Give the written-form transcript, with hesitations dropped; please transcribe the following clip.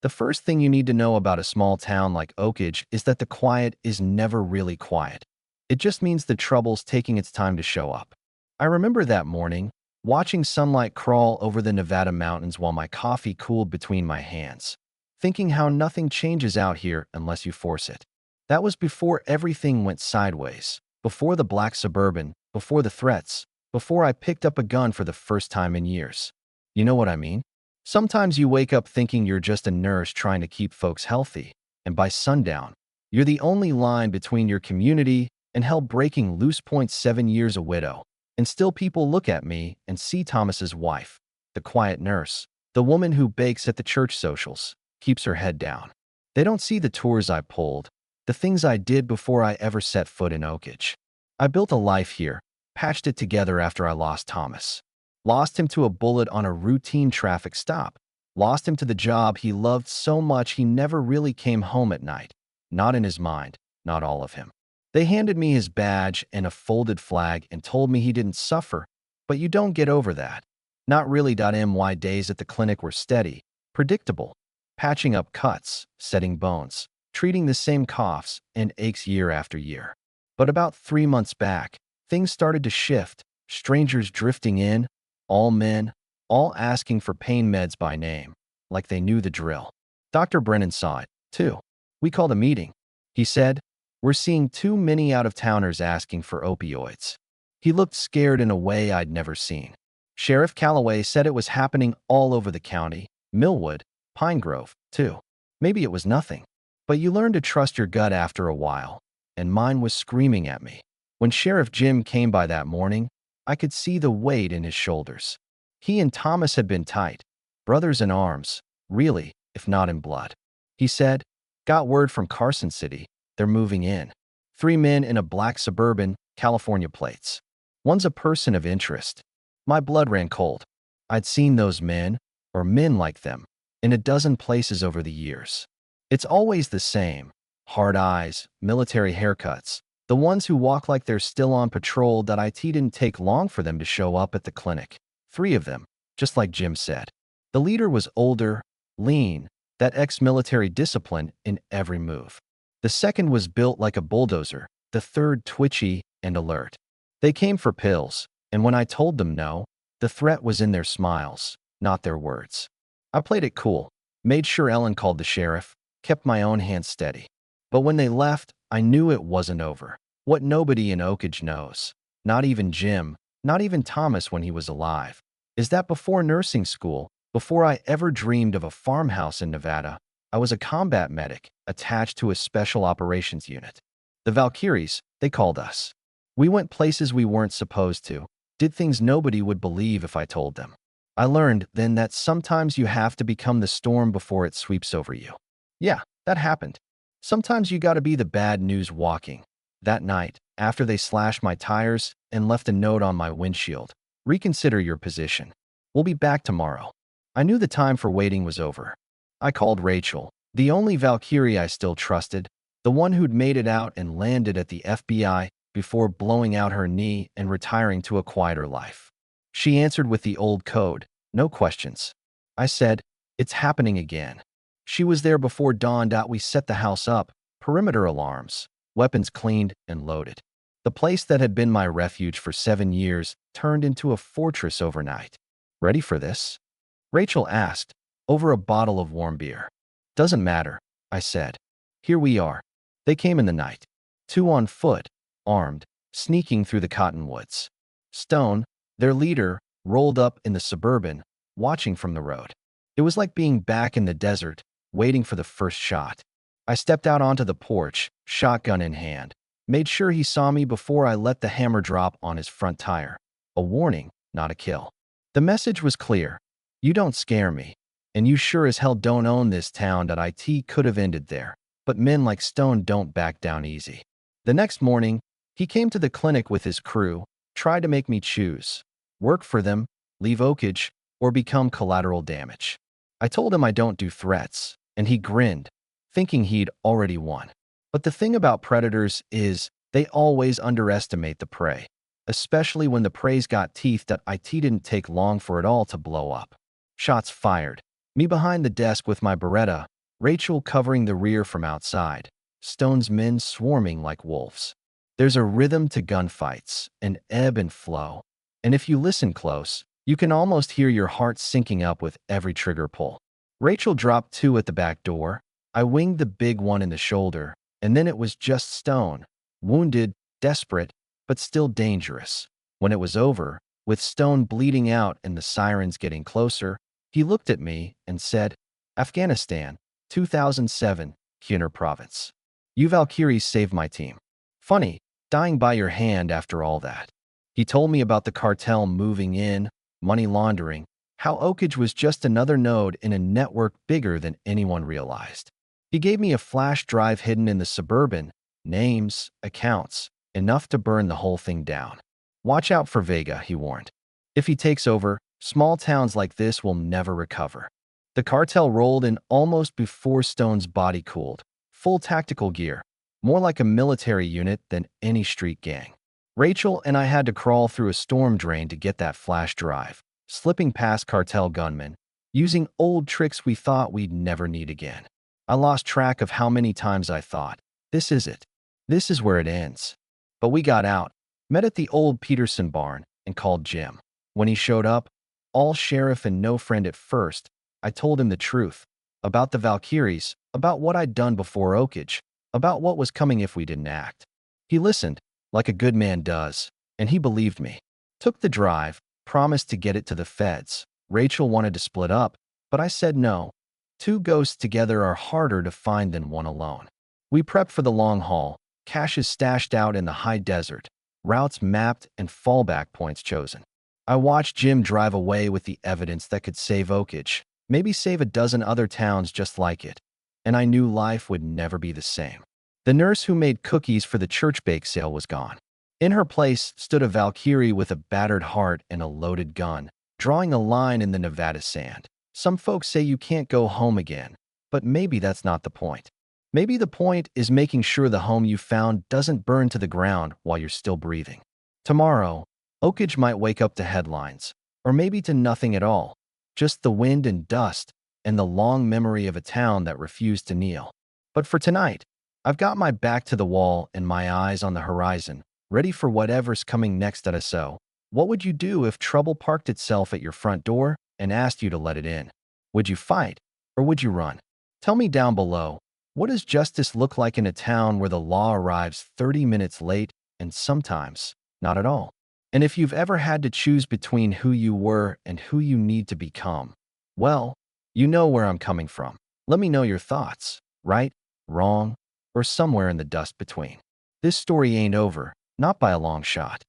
The first thing you need to know about a small town like Oakage is that the quiet is never really quiet. It just means the trouble's taking its time to show up. I remember that morning, watching sunlight crawl over the Nevada mountains while my coffee cooled between my hands, thinking how nothing changes out here unless you force it. That was before everything went sideways, before the black Suburban, before the threats, before I picked up a gun for the first time in years. You know what I mean? Sometimes you wake up thinking you're just a nurse trying to keep folks healthy, and by sundown, you're the only line between your community and hell breaking loose. 7 years a widow. And still people look at me and see Thomas's wife, the quiet nurse, the woman who bakes at the church socials, keeps her head down. They don't see the tours I pulled, the things I did before I ever set foot in Oakage. I built a life here, patched it together after I lost Thomas. Lost him to a bullet on a routine traffic stop. Lost him to the job he loved so much he never really came home at night. Not in his mind, not all of him. They handed me his badge and a folded flag and told me he didn't suffer, but you don't get over that. Not really. My days at the clinic were steady, predictable, patching up cuts, setting bones, treating the same coughs and aches year after year. But about 3 months back, things started to shift, strangers drifting in, all men, all asking for pain meds by name, like they knew the drill. Dr. Brennan saw it, too. We called a meeting. He said, "We're seeing too many out-of-towners asking for opioids." He looked scared in a way I'd never seen. Sheriff Calloway said it was happening all over the county, Millwood, Pine Grove, too. Maybe it was nothing, but you learn to trust your gut after a while, and mine was screaming at me. When Sheriff Jim came by that morning, I could see the weight in his shoulders. He and Thomas had been tight, brothers in arms, really, if not in blood. He said, "Got word from Carson City. They're moving in. 3 men in a black Suburban, California plates. One's a person of interest." My blood ran cold. I'd seen those men, or men like them, in a dozen places over the years. It's always the same. Hard eyes, military haircuts, the ones who walk like they're still on patrol. It didn't take long for them to show up at the clinic. 3 of them, just like Jim said. The leader was older, lean, that ex-military discipline in every move. The second was built like a bulldozer, the third twitchy and alert. They came for pills, and when I told them no, the threat was in their smiles, not their words. I played it cool, made sure Ellen called the sheriff, kept my own hands steady. But when they left, I knew it wasn't over. What nobody in Oakage knows, not even Jim, not even Thomas when he was alive, is that before nursing school, before I ever dreamed of a farmhouse in Nevada, I was a combat medic attached to a special operations unit. The Valkyries, they called us. We went places we weren't supposed to, did things nobody would believe if I told them. I learned then that sometimes you have to become the storm before it sweeps over you. Yeah, that happened. Sometimes you gotta be the bad news walking. That night, after they slashed my tires and left a note on my windshield, "Reconsider your position. We'll be back tomorrow." I knew the time for waiting was over. I called Rachel, the only Valkyrie I still trusted, the one who'd made it out and landed at the FBI before blowing out her knee and retiring to a quieter life. She answered with the old code, no questions. I said, "It's happening again." She was there before dawn. We set the house up, perimeter alarms, weapons cleaned and loaded. The place that had been my refuge for 7 years turned into a fortress overnight. "Ready for this?" Rachel asked, over a bottle of warm beer. "Doesn't matter," I said. "Here we are." They came in the night. 2 on foot, armed, sneaking through the cottonwoods. Stone, their leader, rolled up in the Suburban, watching from the road. It was like being back in the desert, waiting for the first shot. I stepped out onto the porch, shotgun in hand, made sure he saw me before I let the hammer drop on his front tire. A warning, not a kill. The message was clear. You don't scare me, and you sure as hell don't own this town. It could have ended there, but men like Stone don't back down easy. The next morning, he came to the clinic with his crew, tried to make me choose. Work for them, leave Oakage, or become collateral damage. I told him I don't do threats, and he grinned, thinking he'd already won. But the thing about predators is they always underestimate the prey, especially when the prey's got teeth. It didn't take long for it all to blow up. Shots fired, Me behind the desk with my Beretta, Rachel covering the rear from outside, Stone's men swarming like wolves. There's a rhythm to gunfights, an ebb and flow. And if you listen close, you can almost hear your heart syncing up with every trigger pull. Rachel dropped two at the back door. I winged the big one in the shoulder, and then it was just Stone, wounded, desperate, but still dangerous. When it was over, with Stone bleeding out and the sirens getting closer, he looked at me and said, Afghanistan, 2007, Khyber province. You Valkyries saved my team. Funny, dying by your hand after all that. He told me about the cartel moving in, money laundering, how Oakage was just another node in a network bigger than anyone realized. He gave me a flash drive hidden in the Suburban, names, accounts, enough to burn the whole thing down. Watch out for Vega, he warned. If he takes over, small towns like this will never recover. The cartel rolled in almost before Stone's body cooled, full tactical gear, more like a military unit than any street gang. Rachel and I had to crawl through a storm drain to get that flash drive, slipping past cartel gunmen, using old tricks we thought we'd never need again. I lost track of how many times I thought, this is it. This is where it ends. But we got out, met at the old Peterson barn, and called Jim. When he showed up, all sheriff and no friend at first, I told him the truth. About the Valkyries, about what I'd done before Oakage, about what was coming if we didn't act. He listened, like a good man does, and he believed me. Took the drive, promised to get it to the feds. Rachel wanted to split up, but I said no. Two ghosts together are harder to find than one alone. We prepped for the long haul, caches stashed out in the high desert, routes mapped and fallback points chosen. I watched Jim drive away with the evidence that could save Oakage, maybe save a dozen other towns just like it, and I knew life would never be the same. The nurse who made cookies for the church bake sale was gone. In her place stood a Valkyrie with a battered heart and a loaded gun, drawing a line in the Nevada sand. Some folks say you can't go home again, but maybe that's not the point. Maybe the point is making sure the home you found doesn't burn to the ground while you're still breathing. Tomorrow, Oakage might wake up to headlines, or maybe to nothing at all, just the wind and dust and the long memory of a town that refused to kneel. But for tonight, I've got my back to the wall and my eyes on the horizon, ready for whatever's coming next at us. So, what would you do if trouble parked itself at your front door and asked you to let it in? Would you fight, or would you run? Tell me down below, what does justice look like in a town where the law arrives 30 minutes late and sometimes not at all? And if you've ever had to choose between who you were and who you need to become, well, you know where I'm coming from. Let me know your thoughts, right, wrong, or somewhere in the dust between. This story ain't over, not by a long shot.